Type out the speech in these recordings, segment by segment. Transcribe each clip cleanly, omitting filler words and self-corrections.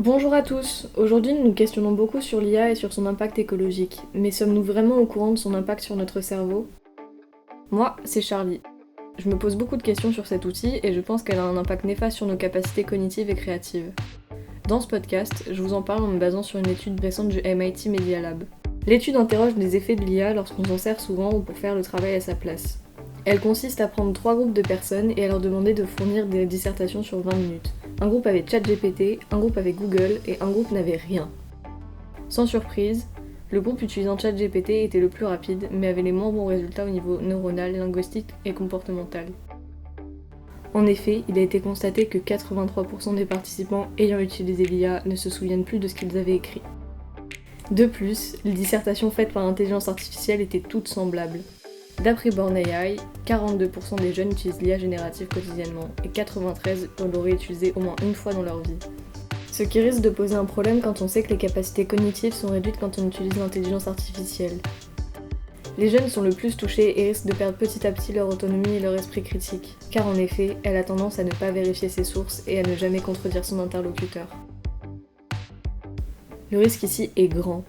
Bonjour à tous, aujourd'hui nous nous questionnons beaucoup sur l'IA et sur son impact écologique, mais sommes-nous vraiment au courant de son impact sur notre cerveau? Moi, c'est Charlie. Je me pose beaucoup de questions sur cet outil et je pense qu'elle a un impact néfaste sur nos capacités cognitives et créatives. Dans ce podcast, je vous en parle en me basant sur une étude récente du MIT Media Lab. L'étude interroge les effets de l'IA lorsqu'on s'en sert souvent ou pour faire le travail à sa place. Elle consiste à prendre 3 groupes de personnes et à leur demander de fournir des dissertations sur 20 minutes. Un groupe avait ChatGPT, un groupe avait Google et un groupe n'avait rien. Sans surprise, le groupe utilisant ChatGPT était le plus rapide mais avait les moins bons résultats au niveau neuronal, linguistique et comportemental. En effet, il a été constaté que 83% des participants ayant utilisé l'IA ne se souviennent plus de ce qu'ils avaient écrit. De plus, les dissertations faites par l'intelligence artificielle étaient toutes semblables. D'après Born AI, 42% des jeunes utilisent l'IA générative quotidiennement et 93% l'auraient utilisé au moins une fois dans leur vie. Ce qui risque de poser un problème quand on sait que les capacités cognitives sont réduites quand on utilise l'intelligence artificielle. Les jeunes sont le plus touchés et risquent de perdre petit à petit leur autonomie et leur esprit critique, car en effet, elle a tendance à ne pas vérifier ses sources et à ne jamais contredire son interlocuteur. Le risque ici est grand.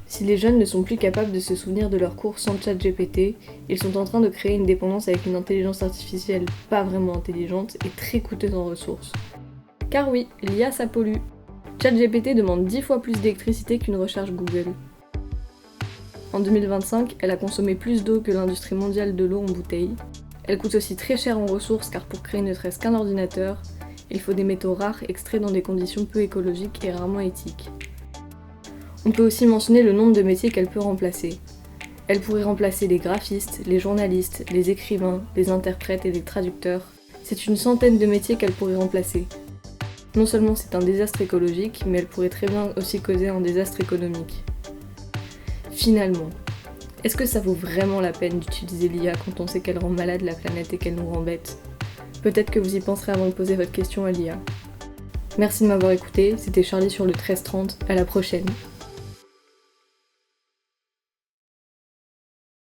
Si les jeunes ne sont plus capables de se souvenir de leurs cours sans ChatGPT, ils sont en train de créer une dépendance avec une intelligence artificielle pas vraiment intelligente et très coûteuse en ressources. Car oui, l'IA ça pollue. ChatGPT demande 10 fois plus d'électricité qu'une recherche Google. En 2025, elle a consommé plus d'eau que l'industrie mondiale de l'eau en bouteille. Elle coûte aussi très cher en ressources car pour créer ne serait-ce qu'un ordinateur, il faut des métaux rares extraits dans des conditions peu écologiques et rarement éthiques. On peut aussi mentionner le nombre de métiers qu'elle peut remplacer. Elle pourrait remplacer les graphistes, les journalistes, les écrivains, les interprètes et les traducteurs. C'est une centaine de métiers qu'elle pourrait remplacer. Non seulement c'est un désastre écologique, mais elle pourrait très bien aussi causer un désastre économique. Finalement, est-ce que ça vaut vraiment la peine d'utiliser l'IA quand on sait qu'elle rend malade la planète et qu'elle nous rend bêtes? Peut-être que vous y penserez avant de poser votre question à l'IA. Merci de m'avoir écouté, c'était Charlie sur le 1330, à la prochaine.